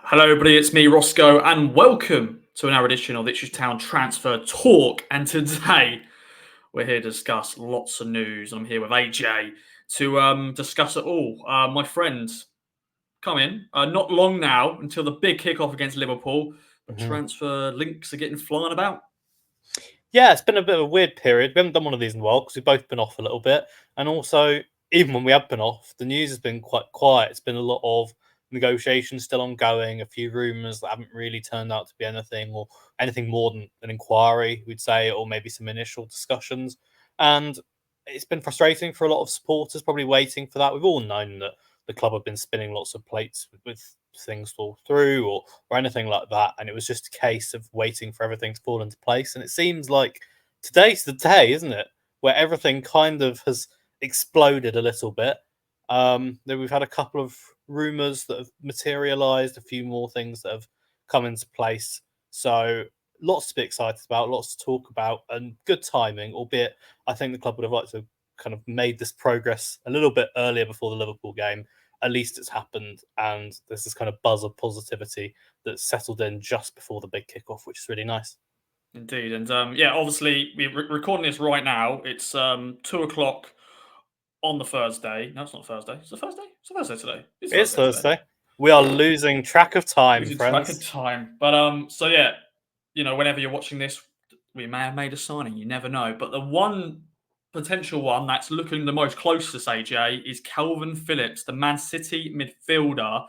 Hello, everybody. It's me, Roscoe, and welcome to another edition of Ipswich Town Transfer Talk. And today we're here to discuss lots of news. I'm here with AJ to discuss it all. My friends, come in. Not long now until the big kickoff against Liverpool, but transfer links are getting flying about. Yeah, it's been a bit of a weird period. We haven't done one of these in a while because we've both been off a little bit. And also, even when we have been off, the news has been quite quiet. It's been a lot of negotiations still ongoing, a few rumours that haven't really turned out to be anything or anything more than an inquiry, we'd say, or maybe some initial discussions. And it's been frustrating for a lot of supporters, probably waiting for that. We've all known that the club have been spinning lots of plates with things fall through or anything like that. And it was just a case of waiting for everything to fall into place. And it seems like today's the day, isn't it? Where everything kind of has exploded a little bit. Then we've had a couple of rumours that have materialised, a few more things that have come into place. So lots to be excited about, lots to talk about, and good timing, albeit I think the club would have liked to have kind of made this progress a little bit earlier before the Liverpool game. At least it's happened, and there's this kind of buzz of positivity that's settled in just before the big kickoff, which is really nice. Indeed. And obviously, we're recording this right now. It's 2 o'clock on the Thursday. No, it's not Thursday. It's a Thursday? It's a Thursday today. It's It's Thursday today. Thursday. We are losing track of time, Losing friends. track of time. But so yeah, whenever you're watching this, we may have made a signing. You never know. But the one potential one that's looking the most closest, AJ, is Kalvin Phillips, the Man City midfielder,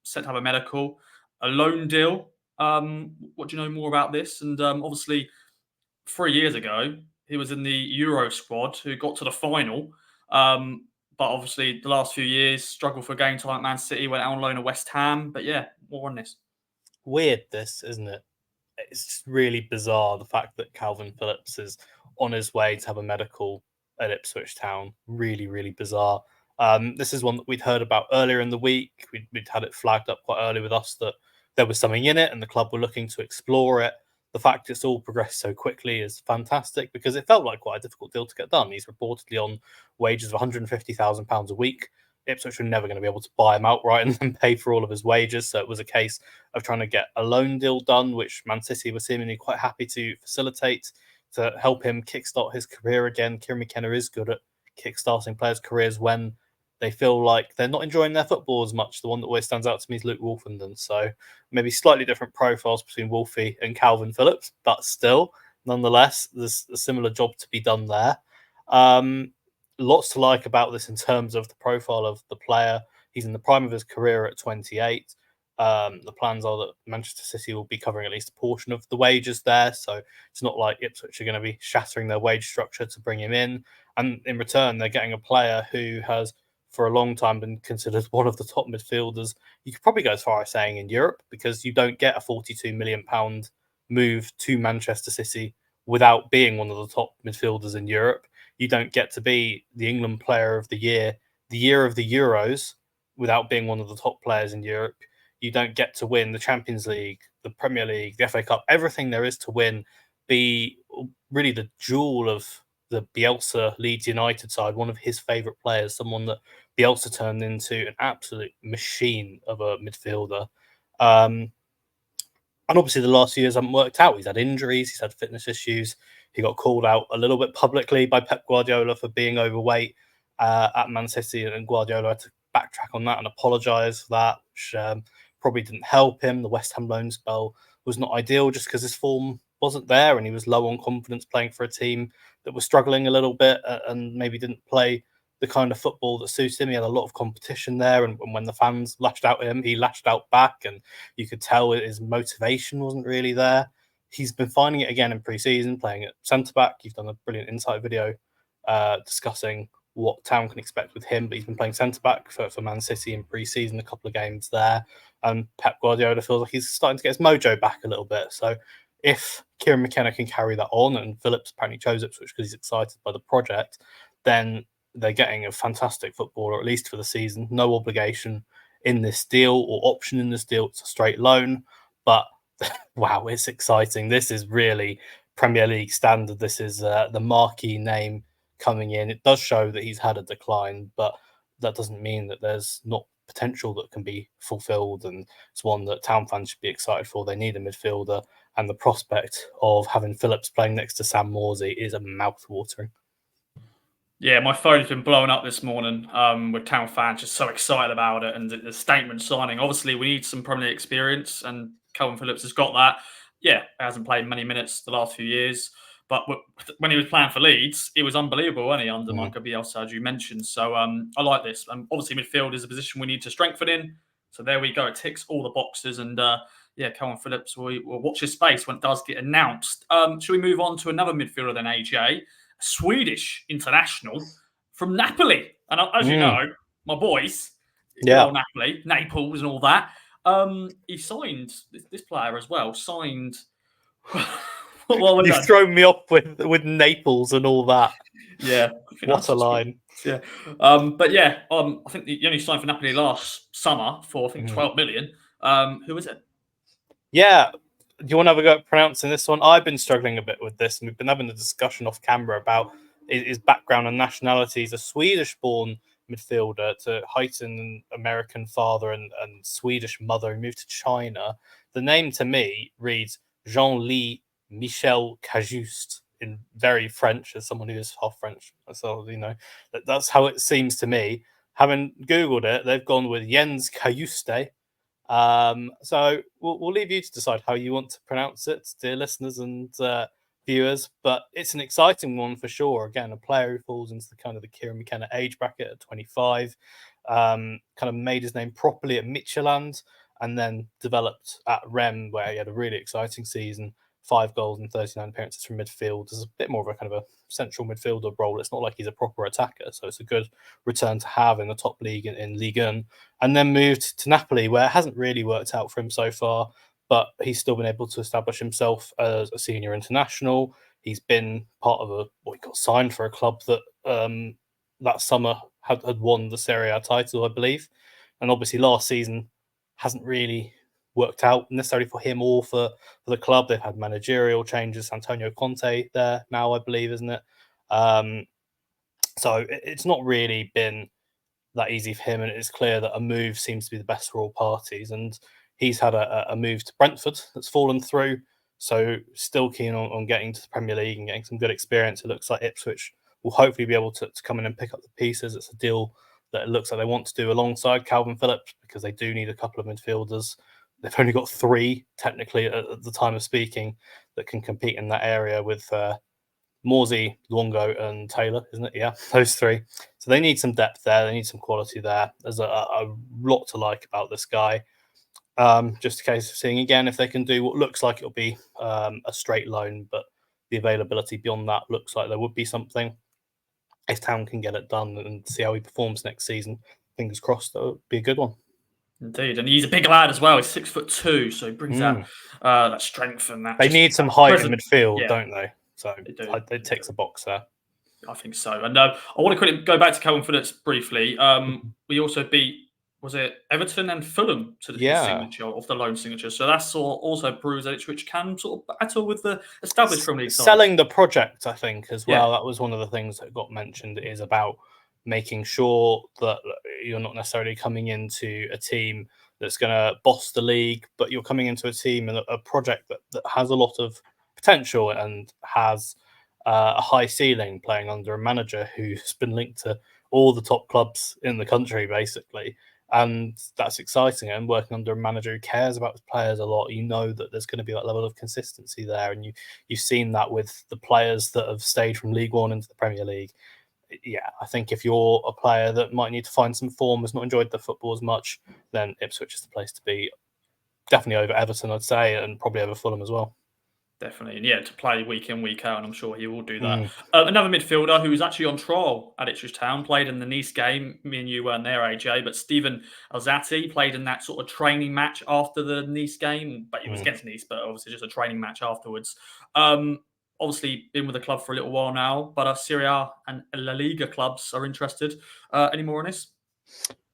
set to have a medical, a loan deal. What do you know more about this? And obviously, 3 years ago, he was in the Euro squad who got to the final. But obviously, the last few years, struggled for game time at Man City, went out on loan to West Ham. But yeah, more on this. Weird, this, isn't it? It's just really bizarre, the fact that Kalvin Phillips is on his way to have a medical at Ipswich Town. Really, really bizarre. This is one that we'd heard about earlier in the week. We'd had it flagged up quite early with us that there was something in it and the club were looking to explore it. The fact it's all progressed so quickly is fantastic because it felt like quite a difficult deal to get done. He's reportedly on wages of £150,000 a week. Ipswich were never going to be able to buy him outright and then pay for all of his wages. So it was a case of trying to get a loan deal done, which Man City were seemingly quite happy to facilitate to help him kickstart his career again. Kieran McKenna is good at kickstarting players' careers when they feel like they're not enjoying their football as much. The one that always stands out to me is Luke Wolfenden. So maybe slightly different profiles between Wolfie and Kalvin Phillips, but still, nonetheless, there's a similar job to be done there. Lots to like about this in terms of the profile of the player. He's in the prime of his career at 28. The plans are that Manchester City will be covering at least a portion of the wages there. So it's not like Ipswich are going to be shattering their wage structure to bring him in. And in return, they're getting a player who has, for a long time, been considered one of the top midfielders. You could probably go as far as saying in Europe, because you don't get a £42 million move to Manchester City without being one of the top midfielders in Europe. You don't get to be the England Player of the year of the Euros, without being one of the top players in Europe. You don't get to win the Champions League, the Premier League, the FA Cup, everything there is to win, be really the jewel of the Bielsa Leeds United side, one of his favourite players, someone that Bielsa turned into an absolute machine of a midfielder. And obviously the last few years haven't worked out. He's had injuries, he's had fitness issues. He got called out a little bit publicly by Pep Guardiola for being overweight at Man City, and Guardiola had to backtrack on that and apologise for that, which probably didn't help him. The West Ham loan spell was not ideal just because his form wasn't there and he was low on confidence playing for a team that was struggling a little bit and maybe didn't play the kind of football that suits him. He had a lot of competition there, and when the fans lashed out at him, he lashed out back, and you could tell his motivation wasn't really there. He's been finding it again in pre-season, playing at centre-back. You've done a brilliant insight video discussing what Town can expect with him, but he's been playing centre-back for Man City in pre-season, a couple of games there, and Pep Guardiola feels like he's starting to get his mojo back a little bit. So if Kieran McKenna can carry that on, and Phillips apparently chose Ipswich because he's excited by the project, then they're getting a fantastic footballer, at least for the season. No obligation in this deal or option in this deal. It's a straight loan. But wow, it's exciting. This is really Premier League standard. This is the marquee name coming in. It does show that he's had a decline, but that doesn't mean that there's not potential that can be fulfilled, and it's one that Town fans should be excited for. They need a midfielder, and the prospect of having Phillips playing next to Sam Morsy is a mouth-watering. Yeah, my phone's been blowing up this morning with Town fans just so excited about it, and the statement signing. Obviously, we need some Premier League experience, and Kalvin Phillips has got that. Yeah, he hasn't played many minutes the last few years, but when he was playing for Leeds, it was unbelievable, wasn't he, under Michael Bielsa, as you mentioned. So I like this. Obviously, midfield is a position we need to strengthen in. So there we go. It ticks all the boxes, and yeah, Kalvin Phillips, we'll watch his space when it does get announced. Should we move on to another midfielder then, AJ? Swedish international from Napoli. And as you know, my boys, good old Napoli, Naples and all that. He signed, this player as well, signed... You've thrown me off with Naples and all that. Yeah. What a line. Yeah. But yeah, I think he only signed for Napoli last summer for, I think, 12 million. Who is it? Yeah. Do you want to have a go at pronouncing this one? I've been struggling a bit with this, and we've been having a discussion off camera about his background and nationality. He's a Swedish-born midfielder to heighten American father and Swedish mother, who moved to China. The name to me reads Jean-Louis Michel Cajuste, in very French, as someone who is half French. So, you know, that's how it seems to me. Having Googled it, they've gone with Jens Cajuste. So we'll leave you to decide how you want to pronounce it, dear listeners and viewers. But it's an exciting one for sure. Again, a player who falls into the kind of the Kieran McKenna age bracket at 25. Kind of made his name properly at Midtjylland, and then developed at Rem, where he had a really exciting season. 5 goals and 39 appearances from midfield. There's a bit more of a kind of a central midfielder role. It's not like he's a proper attacker, so it's a good return to have in the top league in Ligue 1. And then moved to Napoli, where it hasn't really worked out for him so far, but he's still been able to establish himself as a senior international. He's been part of he got signed for a club that that summer had won the Serie A title, I believe. And obviously last season hasn't really worked out necessarily for him or for the club. They've had managerial changes. Antonio Conte there now, I believe, isn't it? So it's not really been that easy for him, and it's clear that a move seems to be the best for all parties. And he's had a move to Brentford that's fallen through, so still keen on getting to the Premier League and getting some good experience. It looks like Ipswich will hopefully be able to come in and pick up the pieces. It's a deal that it looks like they want to do alongside Kalvin Phillips, because they do need a couple of midfielders. They've only got 3, technically, at the time of speaking, that can compete in that area with Morsy, Luongo, and Taylor, isn't it? Yeah, those 3. So they need some depth there. They need some quality there. There's a lot to like about this guy. Just a case of seeing, again, if they can do what looks like it'll be a straight loan, but the availability beyond that looks like there would be something. If Town can get it done and see how he performs next season, fingers crossed, that would be a good one. Indeed, and he's a big lad as well. He's 6'2", so he brings that strength and that. They need some height in midfield, don't they? So it ticks a box there. I think so. And I want to quickly go back to Kalvin Phillips briefly. We also beat, was it Everton and Fulham to the signature of the loan signature? So that's also proves that Ipswich can sort of battle with the established Premier League side. Selling the project, I think, as well. That was one of the things that got mentioned, is about making sure that you're not necessarily coming into a team that's going to boss the league, but you're coming into a team and a project that has a lot of potential and has a high ceiling, playing under a manager who's been linked to all the top clubs in the country, basically. And that's exciting. And working under a manager who cares about his players a lot, you know that there's going to be that level of consistency there. And you've seen that with the players that have stayed from League One into the Premier League. Yeah, I think if you're a player that might need to find some form, has not enjoyed the football as much, then Ipswich is the place to be. Definitely over Everton, I'd say, and probably over Fulham as well. Definitely. And yeah, to play week in, week out, and I'm sure he will do that. Another midfielder who was actually on trial at Ipswich Town, played in the Nice game. Me and you weren't there, AJ, but Stephen Alzati played in that sort of training match after the Nice game. But it was against Nice, but obviously just a training match afterwards. Obviously been with the club for a little while now, but Serie A and La Liga clubs are interested. Any more on this?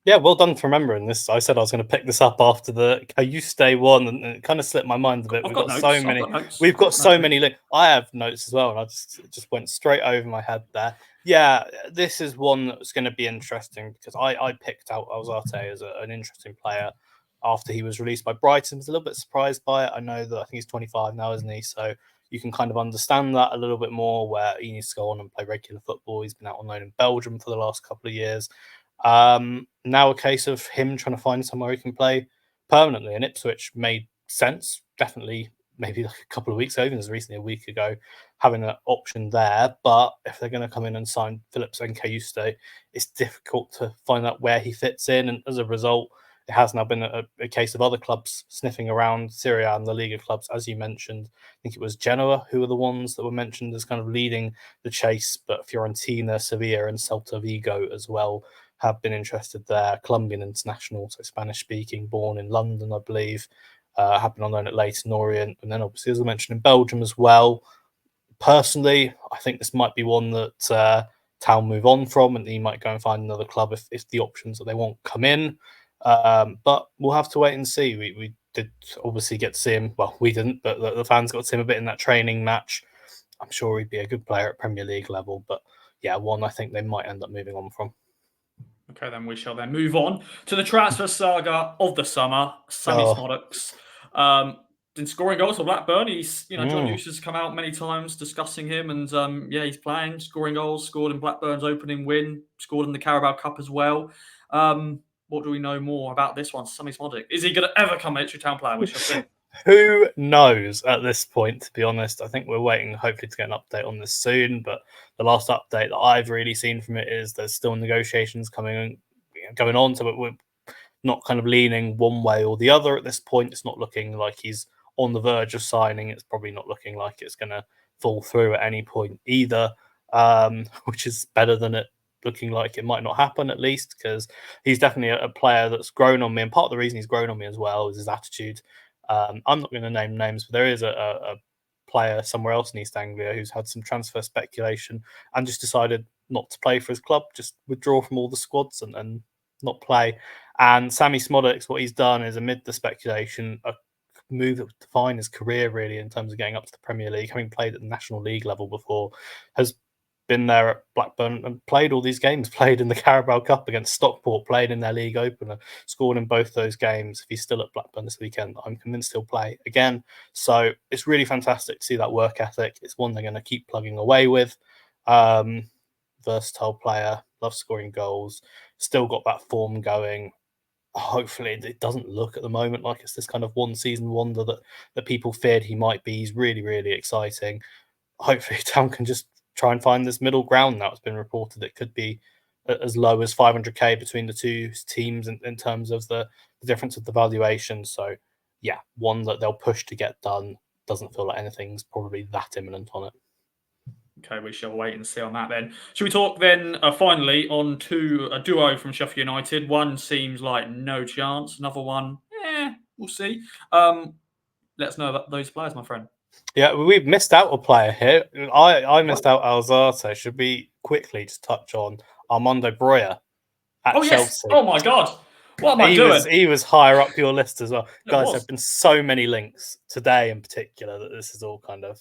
Yeah, well done for remembering this. I said I was going to pick this up after the Cajuste one, and it kind of slipped my mind a bit. I've got notes. I've got notes. We've I've got got so notes. many. I have notes as well, and I just went straight over my head there. Yeah, this is one that's going to be interesting because I picked out Alzate as an interesting player after he was released by Brighton. I was a little bit surprised by it. I know that I think he's 25 now, isn't he? So you can kind of understand that a little bit more, where he needs to go on and play regular football. He's been out on loan in Belgium for the last couple of years. Now a case of him trying to find somewhere he can play permanently, and Ipswich made sense. Definitely, maybe like a couple of weeks ago, even as recently a week ago, having an option there. But if they're going to come in and sign Phillips and Cajuste, it's difficult to find out where he fits in, and as a result, it has now been a case of other clubs sniffing around Serie A and the Liga clubs, as you mentioned. I think it was Genoa who were the ones that were mentioned as kind of leading the chase, but Fiorentina, Sevilla, and Celta Vigo as well have been interested there. Colombian international, so Spanish speaking, born in London, I believe, have been on loan at Leyton Orient, and then obviously, as I mentioned, in Belgium as well. Personally, I think this might be one that Town move on from, and he might go and find another club if the options that they want come in. But we'll have to wait and see. We did obviously get to see him. Well, we didn't, but the fans got to see him a bit in that training match. I'm sure he'd be a good player at Premier League level, but yeah, one I think they might end up moving on from. Okay, then we shall then move on to the transfer saga of the summer. Sammie Szmodics. Been scoring goals for Blackburn. He's, John Hughes has come out many times discussing him, and he's playing, scoring goals, scored in Blackburn's opening win, scored in the Carabao Cup as well. What do we know more about this one, Sammie Szmodics? Is he going to ever come an Ipswich Town player? We shall see. Who knows at this point, to be honest? I think we're waiting, hopefully, to get an update on this soon. But the last update that I've really seen from it is there's still negotiations going on. So we're not kind of leaning one way or the other at this point. It's not looking like he's on the verge of signing. It's probably not looking like it's going to fall through at any point either, which is better than it looking like it might not happen, at least, because he's definitely a player that's grown on me. And part of the reason he's grown on me as well is his attitude. I'm not going to name names, but there is a player somewhere else in East Anglia who's had some transfer speculation and just decided not to play for his club, just withdraw from all the squads and not play. And Sammie Szmodics, what he's done is, amid the speculation, a move that would define his career really in terms of getting up to the Premier League, having played at the National League level before, has been there at Blackburn and played all these games, played in the Carabao Cup against Stockport, played in their league opener, scored in both those games. If he's still at Blackburn this weekend, I'm convinced he'll play again. So it's really fantastic to see that work ethic. It's one they're going to keep plugging away with. Versatile player, loves scoring goals, still got that form going. Hopefully it doesn't look at the moment like it's this kind of one season wonder that people feared he might be. He's really, really exciting. Hopefully Town can just try and find this middle ground now. It's been reported it could be as low as 500k between the two teams in terms of the difference of the valuation. So yeah, one that they'll push to get done. Doesn't feel like anything's probably that imminent on it. Okay, we shall wait and see on that then. Should we talk then finally on to a duo from Sheffield United? One seems like no chance. Another one, we'll see. Let us know about those players, my friend. Yeah, we've missed out a player here. I missed out Alzate. Should we quickly just touch on Armando Broja at Chelsea? Yes. Oh my God. What am I doing? He was higher up your list as well. Guys, there was. have been so many links today in particular that this is all kind of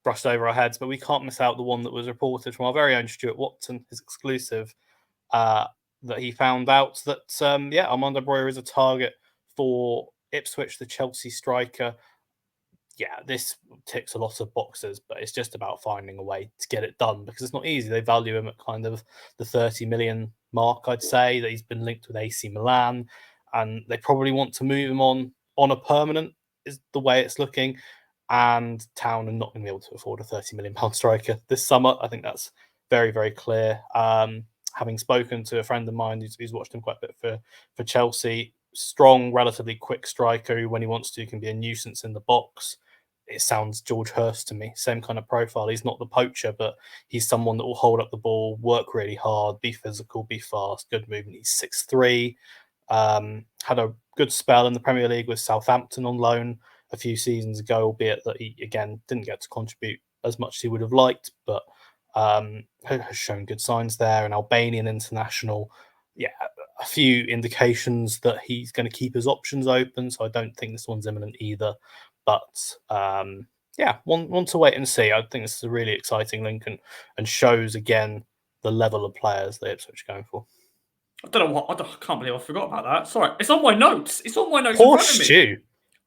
brushed over our heads, but we can't miss out the one that was reported from our very own Stuart Watson, his exclusive, that he found out that, Armando Broja is a target for Ipswich, the Chelsea striker. Yeah, this ticks a lot of boxes, but it's just about finding a way to get it done because it's not easy. They value him at kind of the 30 million mark, I'd say, that he's been linked with AC Milan, and they probably want to move him on a permanent, is the way it's looking. And Town are not going to be able to afford a 30 million pound striker this summer. I think that's very, very clear. Having spoken to a friend of mine who's watched him quite a bit for Chelsea, strong, relatively quick striker who, when he wants to, can be a nuisance in the box. It sounds George Hurst to me. Same kind of profile. He's not the poacher, but he's someone that will hold up the ball, work really hard, be physical, be fast, good movement. He's 6'3". Had a good spell in the Premier League with Southampton on loan a few seasons ago, albeit that he, again, didn't get to contribute as much as he would have liked, but has shown good signs there. An Albanian international. a few indications that he's going to keep his options open. So I don't think this one's imminent either. But one to wait and see. I think this is a really exciting link and shows again the level of players that Ipswich are going for. I don't know what. I can't believe I forgot about that. Sorry, it's on my notes. It's on my notes Horse in front of me. stew.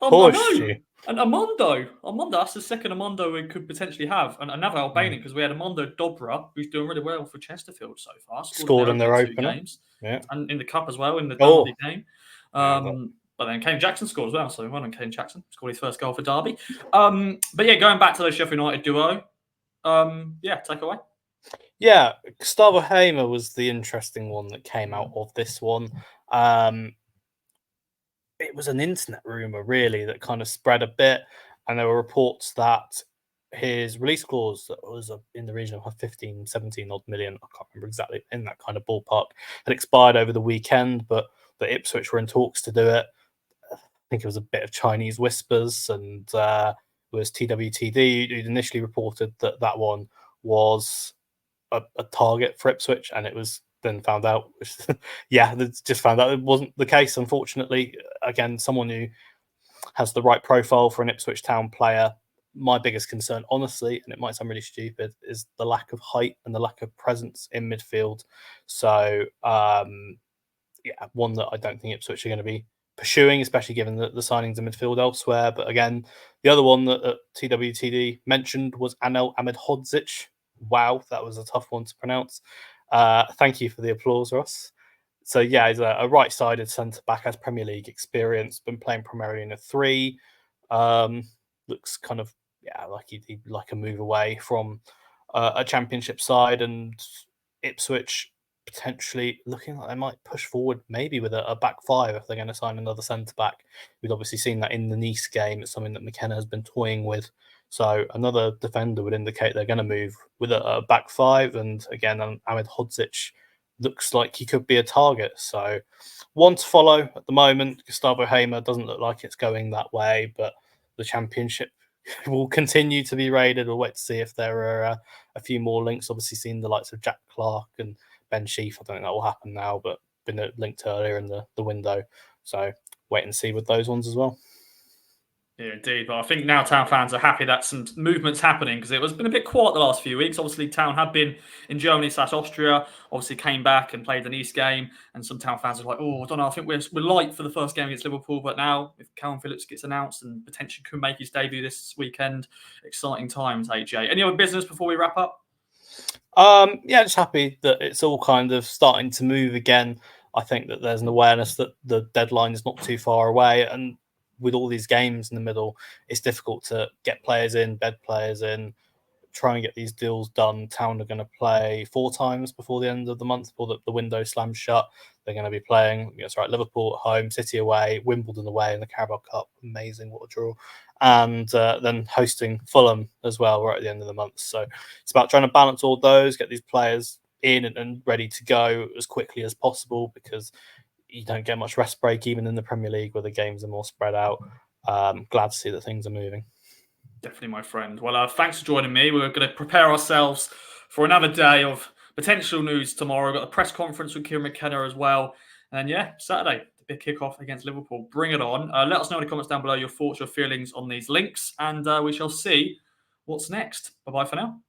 I Horse know. stew. And Armando, that's the second Armando we could potentially have, and another Albanian because we had Armando Dobra, who's doing really well for Chesterfield so far. Scored in their two opener. games, Yeah, and in the cup as well in the Derby game. But then Kane Jackson scored as well, so well done Kane Jackson. Scored his first goal for Derby. But yeah, going back to the Sheffield United duo, take away. Yeah, Gustavo Hamer was the interesting one that came out of this one. It was an internet rumor, really, that kind of spread a bit, and there were reports that his release clause that was in the region of 15, 17 odd million, I can't remember exactly, in that kind of ballpark, had expired over the weekend, but the Ipswich were in talks to do it. I think it was a bit of Chinese whispers, and it was TWTD who'd initially reported that one was a target for Ipswich, and it was then found out, just found out it wasn't the case, unfortunately. Again, someone who has the right profile for an Ipswich Town player. My biggest concern, honestly, and it might sound really stupid, is the lack of height and the lack of presence in midfield. So, one that I don't think Ipswich are going to be pursuing, especially given the signings in midfield elsewhere. But again, the other one that TWTD mentioned was Anel Ahmedhodzic. Wow, that was a tough one to pronounce. Thank you for the applause, Ross. So yeah, he's a right-sided centre-back, has Premier League experience, been playing primarily in a 3. Looks kind of like he'd like a move away from a Championship side, and Ipswich potentially looking like they might push forward maybe with a back 5 if they're going to sign another centre-back. We've obviously seen that in the Nice game. It's something that McKenna has been toying with. So another defender would indicate they're going to move with a back 5. And again, Ahmedhodzic looks like he could be a target. So one to follow at the moment. Gustavo Hamer doesn't look like it's going that way, but the Championship will continue to be raided. We'll wait to see if there are a few more links. Obviously seen the likes of Jack Clark and Ben Sheaf. I don't think that will happen now, but been linked earlier in the window. So wait and see with those ones as well. Yeah, indeed. But I think now Town fans are happy that some movement's happening because it was been a bit quiet the last few weeks. Obviously, Town had been in Germany/Austria. Obviously, came back and played the Nice game, and some Town fans are like, "Oh, I don't know. I think we're light for the first game against Liverpool." But now, if Kalvin Phillips gets announced and potentially could make his debut this weekend, exciting times. AJ, any other business before we wrap up? Just happy that it's all kind of starting to move again. I think that there's an awareness that the deadline is not too far away, and with all these games in the middle, it's difficult to get players in, bed players in, try and get these deals done. Town are going to play 4 times before the end of the month, before the window slams shut. They're going to be playing, Liverpool at home, City away, Wimbledon away in the Carabao Cup. Amazing, what a draw. And then hosting Fulham as well right at the end of the month. So it's about trying to balance all those, get these players in and ready to go as quickly as possible, because you don't get much rest break even in the Premier League where the games are more spread out. Glad to see that things are moving. Definitely, my friend. Well, thanks for joining me. We're going to prepare ourselves for another day of potential news tomorrow. We've got a press conference with Kieran McKenna as well. And Saturday, the big kickoff against Liverpool. Bring it on. Let us know in the comments down below your thoughts, your feelings on these links, and we shall see what's next. Bye-bye for now.